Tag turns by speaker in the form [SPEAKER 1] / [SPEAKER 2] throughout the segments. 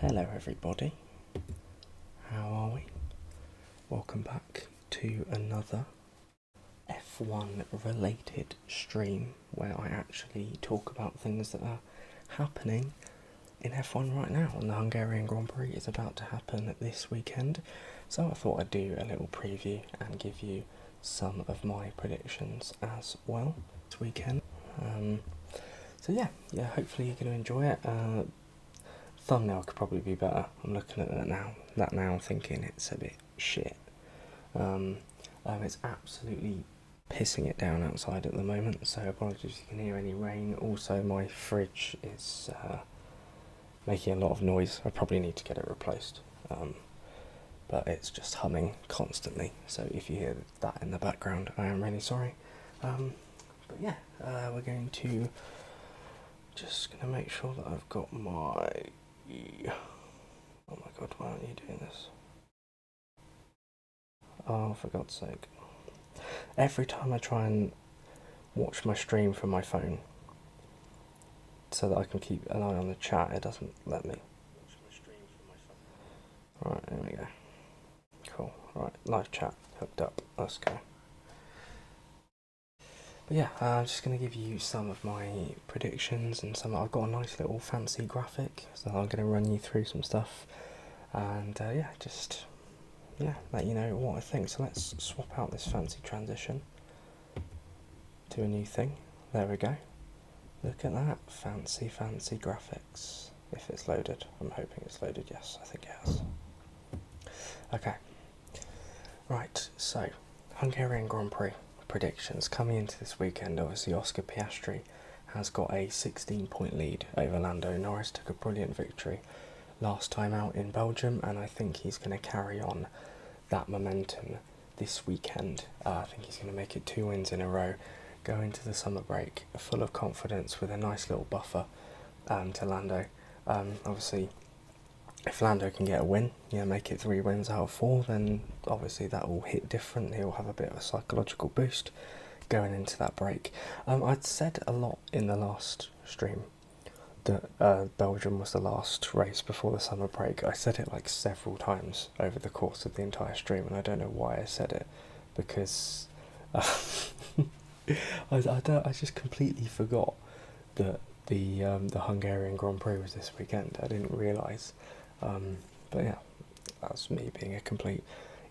[SPEAKER 1] Hello everybody, how are we? Welcome back to another F1 related stream where I actually talk about things that are happening in F1 right now, and the Hungarian Grand Prix is about to happen this weekend, so I thought I'd do a little preview and give you some of my predictions as well this weekend. So yeah, hopefully you're going to enjoy it. Thumbnail could probably be better. I'm looking at that now, thinking it's a bit shit. It's absolutely pissing it down outside at the moment, so apologies if you can hear any rain. Also, my fridge is making a lot of noise. I probably need to get it replaced, but it's just humming constantly, so if you hear that in the background, I am really sorry. But yeah, we're going to make sure that I've got my... Oh my god, why aren't you doing this? Oh, for God's sake. Every time I try and watch my stream from my phone so that I can keep an eye on the chat, it doesn't let me. Right, there we go. Cool. Right, live chat hooked up. Let's go. But yeah, I'm just going to give you some of my predictions and some. I've got a nice little fancy graphic, so I'm going to run you through some stuff, and let you know what I think. So let's swap out this fancy transition to a new thing. There we go. Look at that, fancy graphics. If it's loaded, I'm hoping it's loaded. Yes, I think it has. Okay. Right, so Hungarian Grand Prix predictions coming into this weekend. Obviously Oscar Piastri has got a 16-point lead over Lando Norris. Took a brilliant victory last time out in Belgium, and I think he's going to carry on that momentum this weekend. I think he's going to make it 2 wins in a row, go into the summer break full of confidence with a nice little buffer to Lando. Obviously, if Lando can get a win, make it 3 wins out of 4, then obviously that will hit different. He'll have a bit of a psychological boost going into that break. I'd said a lot in the last stream that Belgium was the last race before the summer break. I said it like several times over the course of the entire stream, and I don't know why I said it, because I just completely forgot that the Hungarian Grand Prix was this weekend. I didn't realise. But yeah, that's me being a complete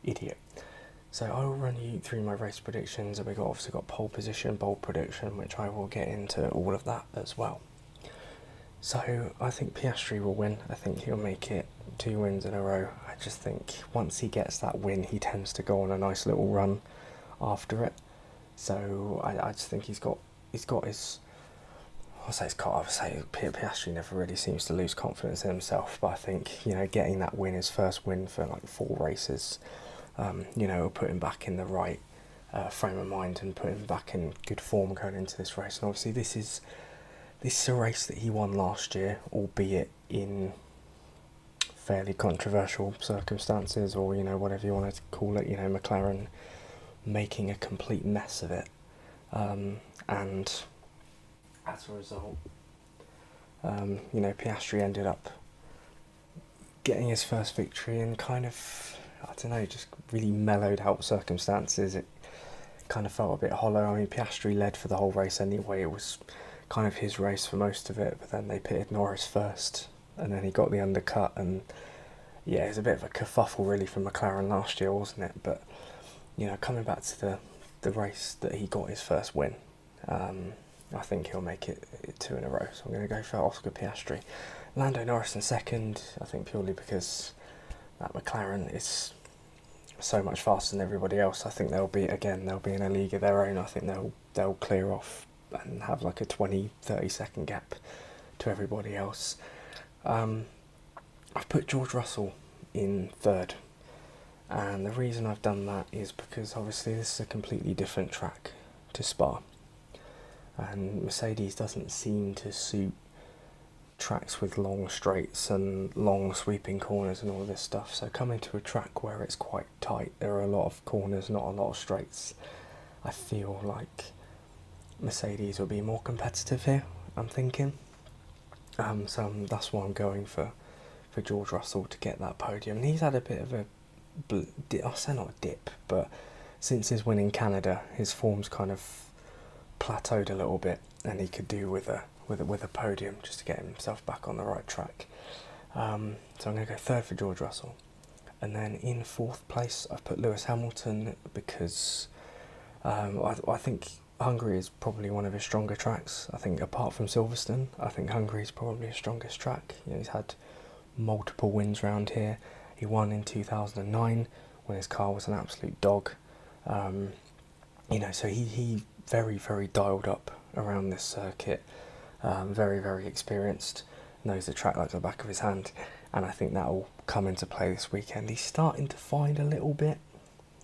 [SPEAKER 1] idiot. So I will run you through my race predictions, and we've obviously got pole position, bold prediction, which I will get into all of that as well. So I think Piastri will win. I think he'll make it 2 wins in a row. I just think once he gets that win, he tends to go on a nice little run after it. So I just think he's got his... I say Piastri never really seems to lose confidence in himself, but I think, getting that win, his first win for like 4 races, will put him back in the right frame of mind and put him back in good form going into this race. And obviously this is a race that he won last year, albeit in fairly controversial circumstances, or whatever you want to call it. McLaren making a complete mess of it, and as a result, Piastri ended up getting his first victory in kind of, I don't know, just really mellowed out circumstances. It kind of felt a bit hollow. I mean, Piastri led for the whole race anyway. It was kind of his race for most of it, but then they pitted Norris first, and then he got the undercut, and yeah, it was a bit of a kerfuffle really from McLaren last year, wasn't it? But, coming back to the race that he got his first win, I think he'll make it 2 in a row, so I'm going to go for Oscar Piastri. Lando Norris in second, I think purely because that McLaren is so much faster than everybody else. I think they'll be in a league of their own. I think they'll clear off and have like a 20-30 second gap to everybody else. I've put George Russell in third, and the reason I've done that is because obviously this is a completely different track to Spa, and Mercedes doesn't seem to suit tracks with long straights and long sweeping corners and all this stuff. So coming to a track where it's quite tight, there are a lot of corners, not a lot of straights, I feel like Mercedes will be more competitive here, I'm thinking. So that's why I'm going for for George Russell to get that podium. And he's had a bit of a, I'll say not a dip, but since his win in Canada, his form's kind of plateaued a little bit, and he could do with a podium just to get himself back on the right track. So I'm going to go third for George Russell, and then in fourth place I've put Lewis Hamilton because I think Hungary is probably one of his stronger tracks. I think apart from Silverstone, I think Hungary is probably his strongest track. You know, he's had multiple wins round here. He won in 2009 when his car was an absolute dog. You know, so he very, very dialed up around this circuit. Very, very experienced. Knows the track like the back of his hand, and I think that will come into play this weekend. He's starting to find a little bit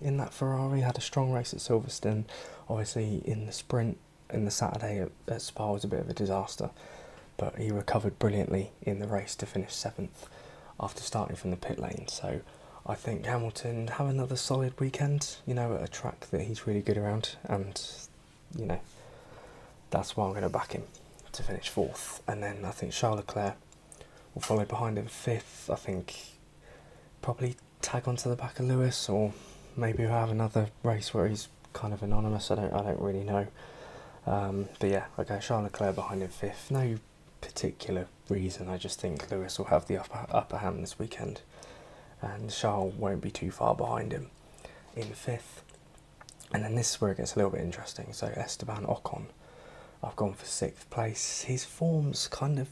[SPEAKER 1] in that Ferrari. Had a strong race at Silverstone. Obviously in the sprint in the Saturday at Spa was a bit of a disaster, but he recovered brilliantly in the race to finish 7th after starting from the pit lane. So I think Hamilton have another solid weekend, you know, at a track that he's really good around, and you know, that's why I'm going to back him to finish 4th. And then I think Charles Leclerc will follow behind him 5th. I think probably tag onto the back of Lewis, or maybe we'll have another race where he's kind of anonymous. I don't really know. But yeah, okay, Charles Leclerc behind him 5th. No particular reason. I just think Lewis will have the upper hand this weekend, and Charles won't be too far behind him in 5th. And then this is where it gets a little bit interesting. So Esteban Ocon, I've gone for 6th place. His form's kind of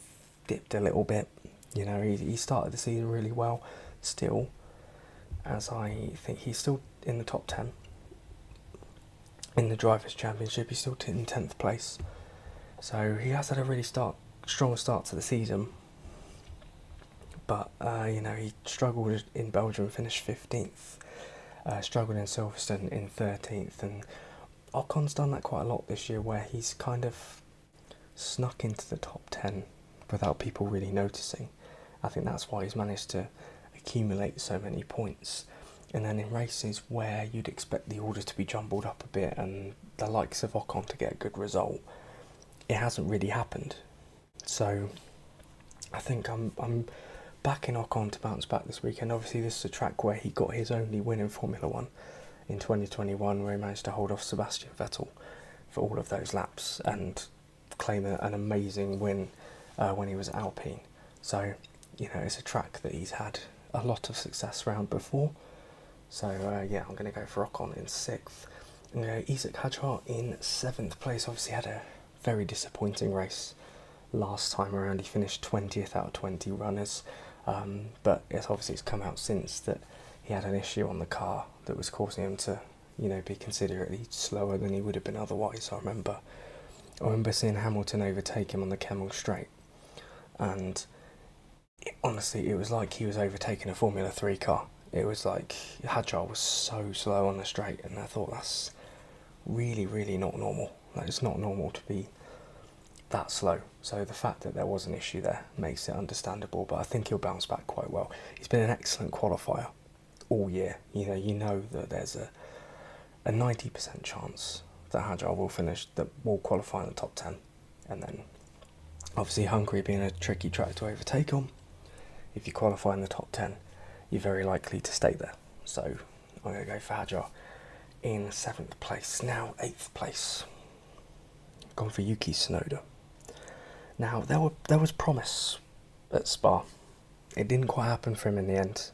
[SPEAKER 1] dipped a little bit. You know, he started the season really well. Still, as I think he's still in the top 10 in the Drivers' Championship. He's still in 10th place. So he has had a really strong start to the season. But, you know, he struggled in Belgium, finished 15th. Struggled in Silverstone in 13th. And Ocon's done that quite a lot this year, where he's kind of snuck into the top 10 without people really noticing. I think that's why he's managed to accumulate so many points. And then in races where you'd expect the order to be jumbled up a bit and the likes of Ocon to get a good result, it hasn't really happened. So I think I'm backing Ocon to bounce back this weekend. Obviously this is a track where he got his only win in Formula 1 in 2021, where he managed to hold off Sebastian Vettel for all of those laps and claim an amazing win when he was at Alpine. So, you know, it's a track that he's had a lot of success around before. So, yeah, I'm going to go for Ocon in 6th. I'm going to go Isaac Hadjar in 7th place. Obviously had a very disappointing race last time around. He finished 20th out of 20 runners. But it's come out since that he had an issue on the car that was causing him to, you know, be considerably slower than he would have been otherwise. I remember seeing Hamilton overtake him on the Kemmel Straight, and honestly, it was like he was overtaking a Formula 3 car. It was like Hadjar was so slow on the straight, and I thought that's really, really not normal. Like, it's not normal to be that slow. So the fact that there was an issue there makes it understandable, but I think he'll bounce back quite well. He's been an excellent qualifier all year. You know that there's a 90% chance that Hadjar will qualify in the top 10, and then obviously Hungary being a tricky track to overtake on, if you qualify in the top 10, you're very likely to stay there. So I'm going to go for Hadjar in 7th place. Now 8th place, I've gone for Yuki Tsunoda. Now there was promise at Spa. It didn't quite happen for him in the end.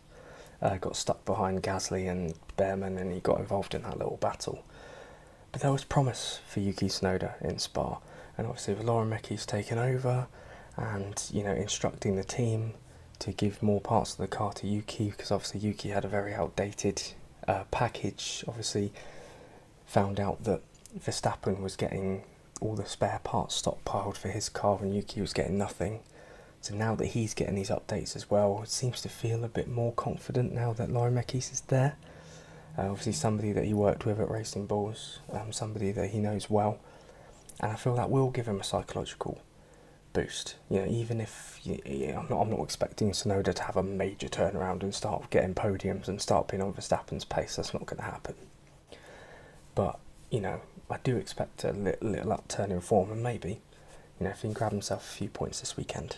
[SPEAKER 1] Got stuck behind Gasly and Behrman, and he got involved in that little battle. But there was promise for Yuki Tsunoda in Spa, and obviously with Lauren Mecky's taken over and, you know, instructing the team to give more parts of the car to Yuki, because obviously Yuki had a very outdated package. Obviously found out that Verstappen was getting all the spare parts stockpiled for his car and Yuki was getting nothing. So now that he's getting these updates as well, it seems to feel a bit more confident now that Lauren Mekis is there. Obviously somebody that he worked with at Racing Bulls, somebody that he knows well, and I feel that will give him a psychological boost. You know, even if I'm not expecting Tsunoda to have a major turnaround and start getting podiums and start being on Verstappen's pace. That's not going to happen. But, you know, I do expect a little upturn in form, and maybe, you know, if he can grab himself a few points this weekend,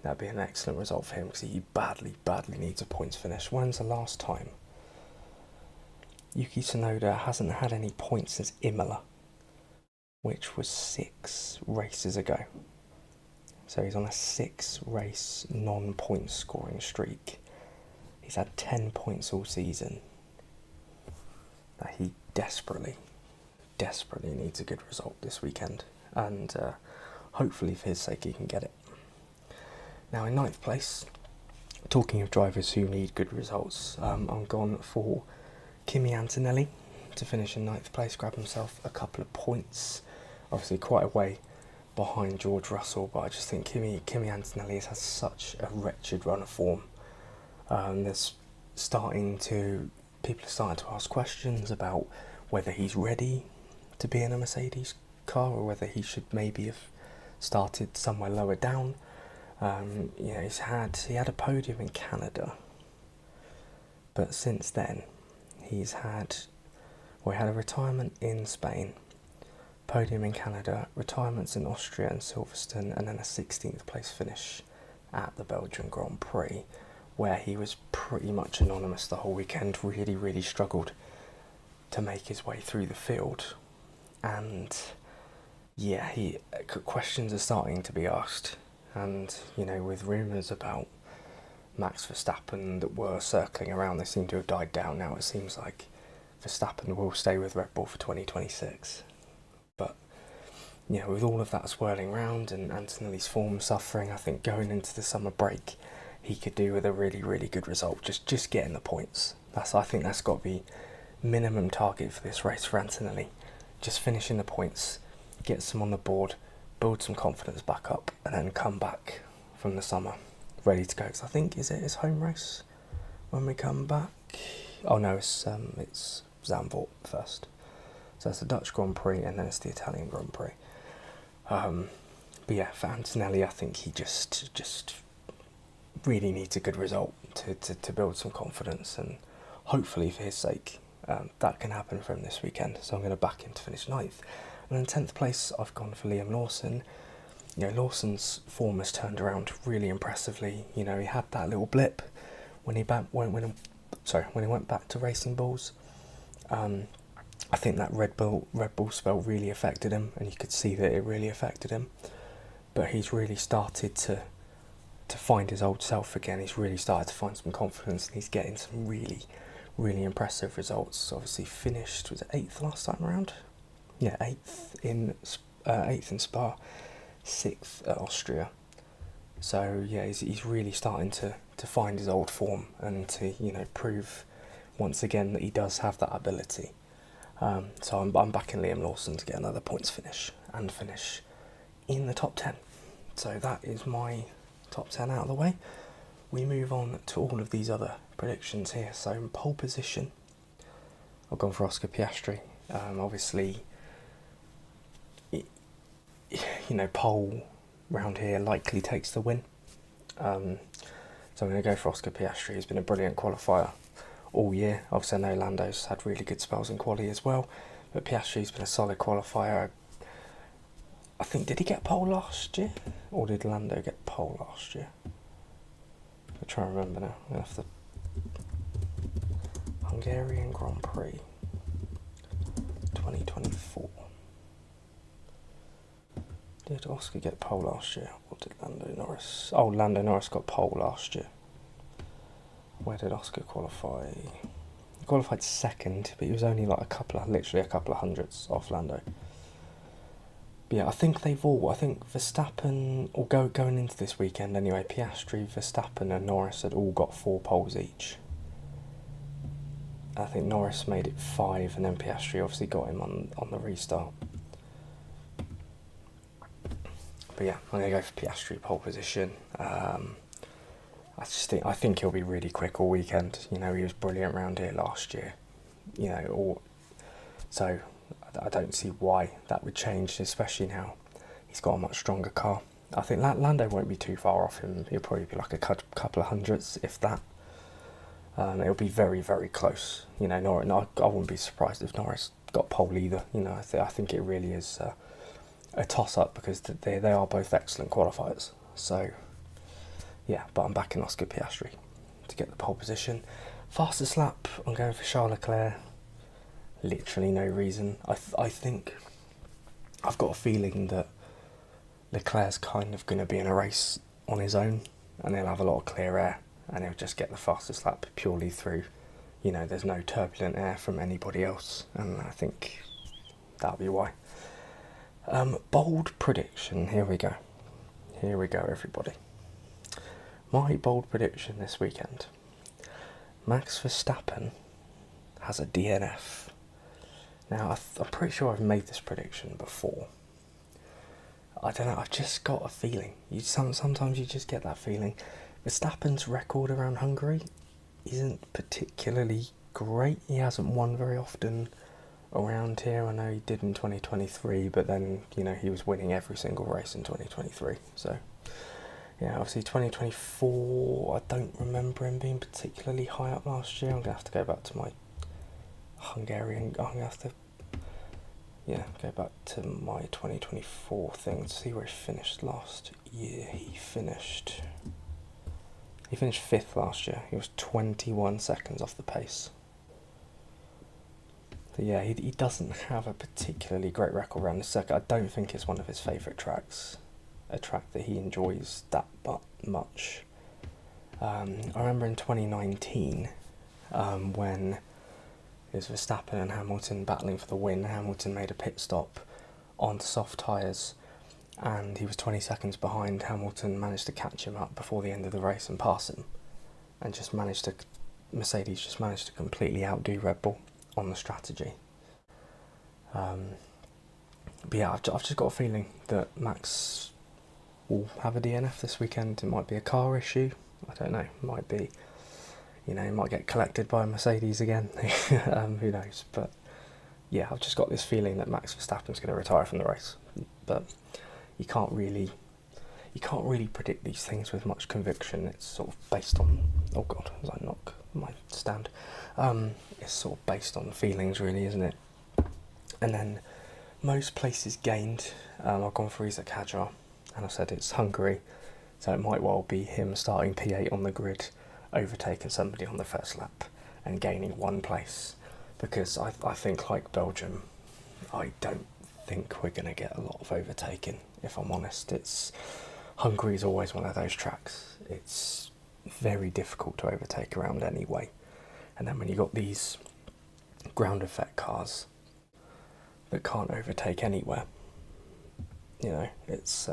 [SPEAKER 1] That'd be an excellent result for him because he badly, badly needs a points finish. When's the last time? Yuki Tsunoda hasn't had any points since Imola, which was 6 races ago. So he's on a 6-race non-point scoring streak. He's had 10 points all season. He desperately, desperately needs a good result this weekend, and hopefully for his sake he can get it. Now in 9th place, talking of drivers who need good results, I'm gone for Kimi Antonelli to finish in 9th place, grab himself a couple of points. Obviously quite a way behind George Russell, but I just think Kimi Antonelli has had such a wretched run of form. People are starting to ask questions about whether he's ready to be in a Mercedes car or whether he should maybe have started somewhere lower down. He had a podium in Canada, but since then he had a retirement in Spain, podium in Canada, retirements in Austria and Silverstone, and then a 16th place finish at the Belgian Grand Prix, where he was pretty much anonymous the whole weekend. Really, really struggled to make his way through the field, and questions are starting to be asked. And with rumours about Max Verstappen that were circling around, they seem to have died down now. It seems like Verstappen will stay with Red Bull for 2026. But with all of that swirling around and Antonelli's form suffering, I think going into the summer break he could do with a really, really good result. Just getting the points. I think that's got to be minimum target for this race for Antonelli. Just finishing the points, get some on the board, build some confidence back up, and then come back from the summer ready to go. Because I think, is it his home race when we come back? Oh no, it's Zandvoort first. So it's the Dutch Grand Prix and then it's the Italian Grand Prix. But yeah, for Antonelli, I think he just really needs a good result to build some confidence, and hopefully for his sake that can happen for him this weekend. So I'm going to back him to finish 9th. And in 10th place I've gone for Liam Lawson. Lawson's form has turned around really impressively. He had that little blip when he went back to Racing Bulls. I think that Red Bull spell really affected him, and you could see that it really affected him. But he's really started to find his old self again. He's really started to find some confidence, and he's getting some really, really impressive results. Obviously finished, was it 8th last time around? Yeah, 8th in Spa, 6th at Austria. So yeah, he's really starting to find his old form and to prove once again that he does have that ability. So I'm backing Liam Lawson to get another points finish and finish in the top 10. So that is my top 10 out of the way. We move on to all of these other predictions here. So in pole position, I've gone for Oscar Piastri. Obviously, pole round here likely takes the win. So I'm going to go for Oscar Piastri. He's been a brilliant qualifier all year. Obviously I know Lando's had really good spells in quali as well, but Piastri's been a solid qualifier. I think, did he get pole last year? Or did Lando get pole last year? I'm trying to remember now. I have the Hungarian Grand Prix 2024. Did Oscar get pole last year? Or did Lando Norris? Oh, Lando Norris got pole last year. Where did Oscar qualify? He qualified 2nd, but he was only literally a couple of hundredths off Lando. But yeah, I think Verstappen, or going into this weekend anyway, Piastri, Verstappen and Norris had all got 4 poles each. I think Norris made it 5, and then Piastri obviously got him on the restart. But yeah, I'm going to go for Piastri pole position. I think he'll be really quick all weekend. He was brilliant around here last year. So I don't see why that would change, especially now he's got a much stronger car. I think Lando won't be too far off him. He'll probably be like a couple of hundredths, if that. It'll be very, very close. Norris, I wouldn't be surprised if Norris got pole either. I think it really is a toss-up because they are both excellent qualifiers. So yeah, but I'm backing Oscar Piastri to get the pole position. Fastest lap, I'm going for Charles Leclerc. Literally no reason. I think I've got a feeling that Leclerc's kind of going to be in a race on his own, and he'll have a lot of clear air, and he'll just get the fastest lap purely through, there's no turbulent air from anybody else, and I think that'll be why. Bold prediction, here we go. Here we go, everybody. My bold prediction this weekend. Max Verstappen has a DNF. Now, I'm pretty sure I've made this prediction before. I don't know, I've just got a feeling. Sometimes you just get that feeling. Verstappen's record around Hungary isn't particularly great. He hasn't won very often around here. I know he did in 2023, but then, he was winning every single race in 2023. So, yeah, obviously 2024, I don't remember him being particularly high up last year. I'm going to have to go back to my Hungarian, I'm going to have to, go back to my 2024 thing to see where he finished last year. He finished 5th last year. He was 21 seconds off the pace. So yeah, he doesn't have a particularly great record around the circuit. I don't think it's one of his favourite tracks, a track that he enjoys that much. I remember in 2019 when it was Verstappen and Hamilton battling for the win. Hamilton made a pit stop on soft tyres, and he was 20 seconds behind. Hamilton managed to catch him up before the end of the race and pass him, and Mercedes just managed to completely outdo Red Bull on the strategy. But yeah, I've just got a feeling that Max will have a DNF this weekend. It might be a car issue. I don't know. It might be, he might get collected by a Mercedes again. Who knows? But yeah, I've just got this feeling that Max Verstappen's going to retire from the race. But you can't really predict these things with much conviction. It's sort of based on, oh god, as I knock my stand. It's sort of based on feelings, really, isn't it? And then most places gained. I've gone for Isaac Hadjar, and I said it's Hungary, so it might well be him starting P8 on the grid, overtaking somebody on the first lap and gaining one place, because I think, like Belgium, I don't think we're going to get a lot of overtaking, if I'm honest. Hungary's always one of those tracks. It's very difficult to overtake around anyway, and then when you got these ground effect cars that can't overtake anywhere, it's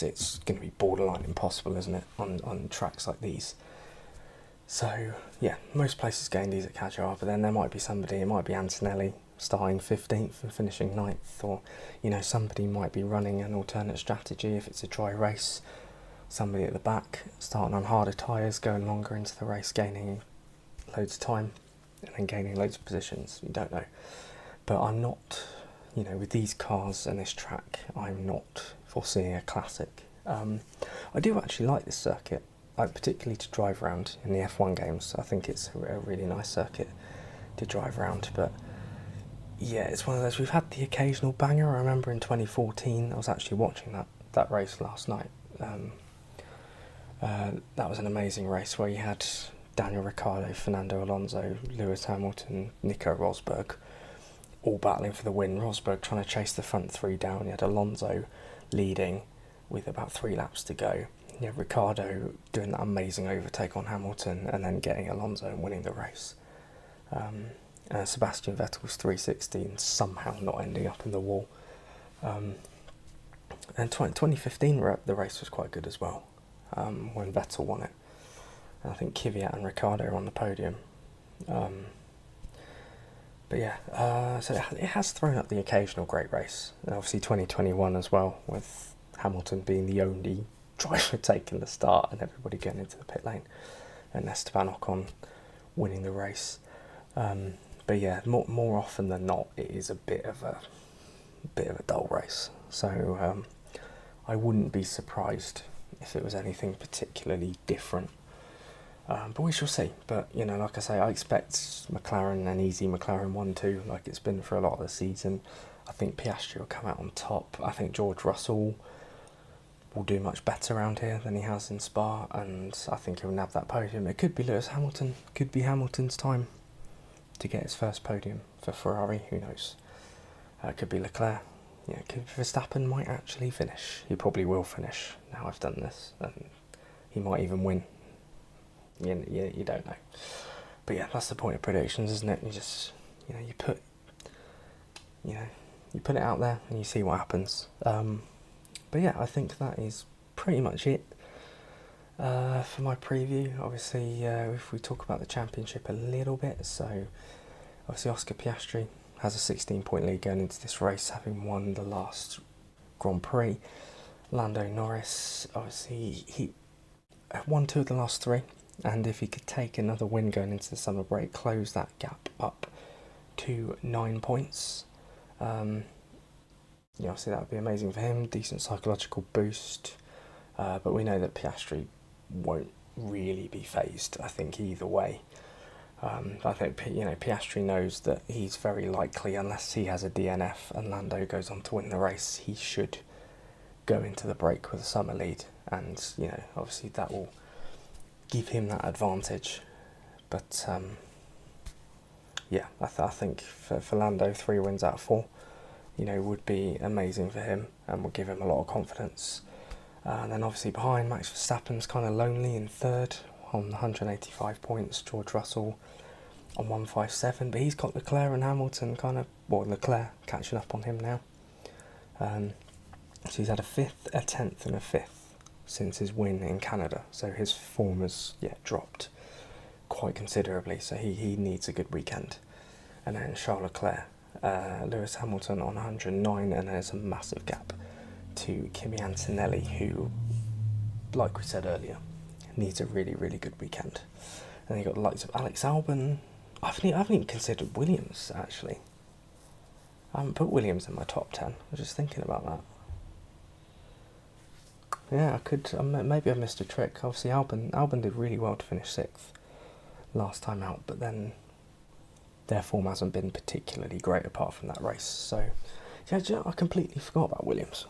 [SPEAKER 1] it's going to be borderline impossible, isn't it, on tracks like these. So yeah, most places gained these at Qajar, but then there might be somebody, it might be Antonelli starting 15th and finishing 9th, or somebody might be running an alternate strategy if it's a dry race. Somebody at the back starting on harder tyres, going longer into the race, gaining loads of time and then gaining loads of positions. You don't know. But I'm not, with these cars and this track, I'm not foreseeing a classic. I do actually like this circuit, particularly to drive around in the F1 games. I think it's a really nice circuit to drive around. But yeah, it's one of those, we've had the occasional banger. I remember in 2014, I was actually watching that race last night. That was an amazing race where you had Daniel Ricciardo, Fernando Alonso, Lewis Hamilton, Nico Rosberg all battling for the win. Rosberg trying to chase the front three down. You had Alonso leading with about 3 laps to go. You had Ricciardo doing that amazing overtake on Hamilton and then getting Alonso and winning the race. Sebastian Vettel's 360 somehow not ending up in the wall. And 2015 the race was quite good as well, when Vettel won it. And I think Kvyat and Ricciardo are on the podium. But yeah, so it has thrown up the occasional great race. And obviously 2021 as well, with Hamilton being the only driver taking the start and everybody getting into the pit lane, and Esteban Ocon winning the race. But yeah, more often than not, it is a bit of a dull race. So I wouldn't be surprised if it was anything particularly different. But we shall see. But like I say, I expect McLaren an easy McLaren 1-2, like it's been for a lot of the season. I think Piastri will come out on top. I think George Russell will do much better around here than he has in Spa, and I think he'll nab that podium. It could be Lewis Hamilton, could be Hamilton's time to get his first podium for Ferrari, who knows. It could be Leclerc. Yeah, Verstappen might actually finish. He probably will finish now I've done this, and he might even win. You don't know. But yeah, that's the point of predictions, isn't it? You just, you put it out there and you see what happens. But yeah, I think that is pretty much it for my preview. Obviously, if we talk about the championship a little bit, so obviously Oscar Piastri has a 16-point lead going into this race, having won the last Grand Prix. Lando Norris, obviously, he won 2 of the last 3, and if he could take another win going into the summer break, close that gap up to 9 points. Obviously that would be amazing for him, decent psychological boost, but we know that Piastri won't really be phased, I think, either way. I think Piastri knows that he's very likely, unless he has a DNF and Lando goes on to win the race, he should go into the break with a summer lead, and obviously that will give him that advantage. But I think for Lando, 3 wins out of 4 would be amazing for him and would give him a lot of confidence. And then obviously behind, Max Verstappen's kind of lonely in 3rd on 185 points, George Russell on 157, but he's got Leclerc and Hamilton Leclerc catching up on him now. So he's had a 5th, a 10th and a 5th since his win in Canada, so his form has dropped quite considerably, so he needs a good weekend. And then Charles Leclerc, Lewis Hamilton on 109, and there's a massive gap to Kimi Antonelli, who, like we said earlier, needs a really, really good weekend. And then you've got the likes of Alex Albon. I haven't even considered Williams, actually. I haven't put Williams in my top 10. I was just thinking about that. Yeah, I could. Maybe I missed a trick. Obviously, Albon did really well to finish 6th last time out, but then their form hasn't been particularly great apart from that race. So, yeah, I completely forgot about Williams.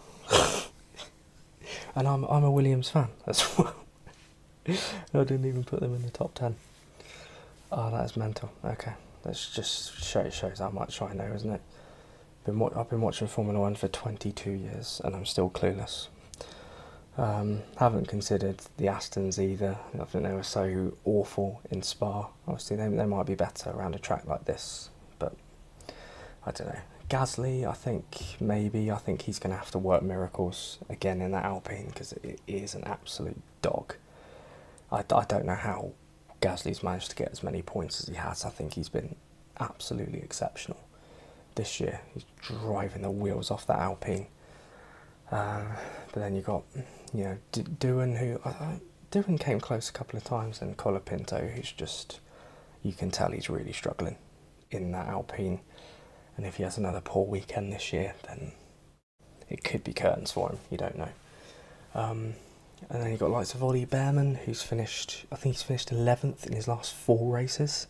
[SPEAKER 1] And I'm a Williams fan as well. I didn't even put them in the top 10. Oh, that is mental. Okay, that's just shows how much I know, isn't it? I've been watching Formula 1 for 22 years and I'm still clueless. Haven't considered the Astons either. I think they were so awful in Spa. Obviously they might be better around a track like this, but I don't know. Gasly, I think he's going to have to work miracles again in that Alpine, because it is an absolute dog. I don't know how Gasly's managed to get as many points as he has. I think he's been absolutely exceptional this year. He's driving the wheels off that Alpine. But then you've got, Doohan, Doohan came close a couple of times, and Colapinto, who's just, you can tell he's really struggling in that Alpine. And if he has another poor weekend this year, then it could be curtains for him. You don't know. And then you've got likes of Ollie Behrman, who's finished 11th in his last 4 races,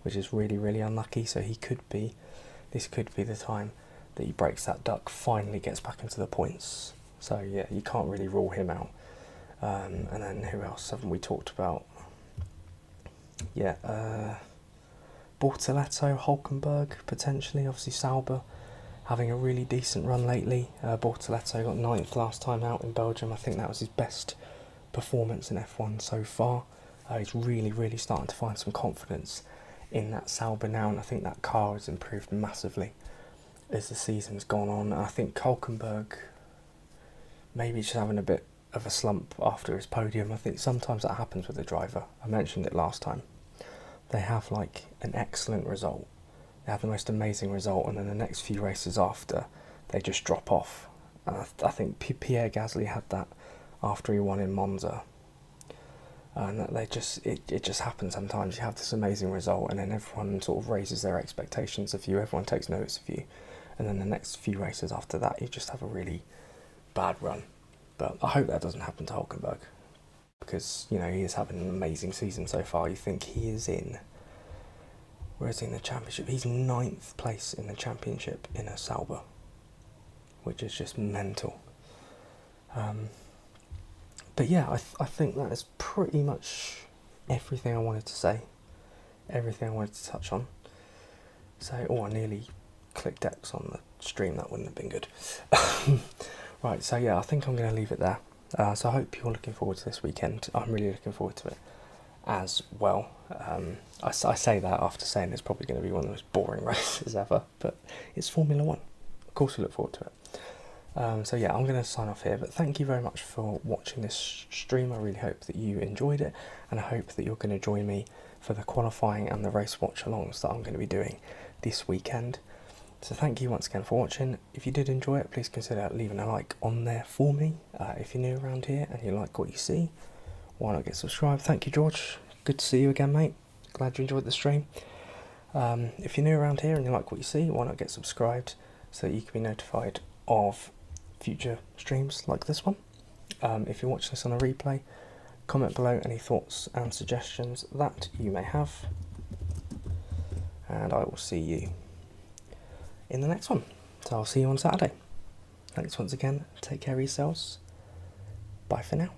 [SPEAKER 1] which is really, really unlucky. So this could be the time that he breaks that duck, finally gets back into the points. So yeah, you can't really rule him out. And then who else haven't we talked about? Bortoleto, Hulkenberg, potentially. Obviously Sauber having a really decent run lately. Bortoleto got 9th last time out in Belgium. I think that was his best performance in F1 so far. He's really, really starting to find some confidence in that Sauber now, and I think that car has improved massively as the season's gone on. I think Hulkenberg maybe just having a bit of a slump after his podium. I think sometimes that happens with a driver. I mentioned it last time. They have an excellent result. They have the most amazing result, and then the next few races after, they just drop off. And I think Pierre Gasly had that after he won in Monza. And it just happens sometimes. You have this amazing result, and then everyone sort of raises their expectations of you. Everyone takes notice of you. And then the next few races after that, you just have a really bad run. But I hope that doesn't happen to Hulkenberg, because, he is having an amazing season so far. You think he is in... Where is he in the championship? He's 9th place in the championship in a Sauber. which is just mental. But yeah, I think that is pretty much everything I wanted to say, everything I wanted to touch on. So, I nearly clicked X on the stream, that wouldn't have been good. Right, so yeah, I think I'm going to leave it there. So I hope you're looking forward to this weekend. I'm really looking forward to it as well. I say that after saying it's probably going to be one of the most boring races ever, but it's Formula 1. Of course we look forward to it. So yeah, I'm going to sign off here, but thank you very much for watching this stream. I really hope that you enjoyed it, and I hope that you're going to join me for the qualifying and the race watch-alongs that I'm going to be doing this weekend. So thank you once again for watching. If you did enjoy it, please consider leaving a like on there for me. If you're new around here and you like what you see, why not get subscribed? Thank you, George. Good to see you again, mate. Glad you enjoyed the stream. If you're new around here and you like what you see, why not get subscribed so that you can be notified of future streams like this one. If you're watching this on a replay, comment below any thoughts and suggestions that you may have, and I will see you in the next one. So I'll see you on Saturday. Thanks once again. Take care of yourselves. Bye for now.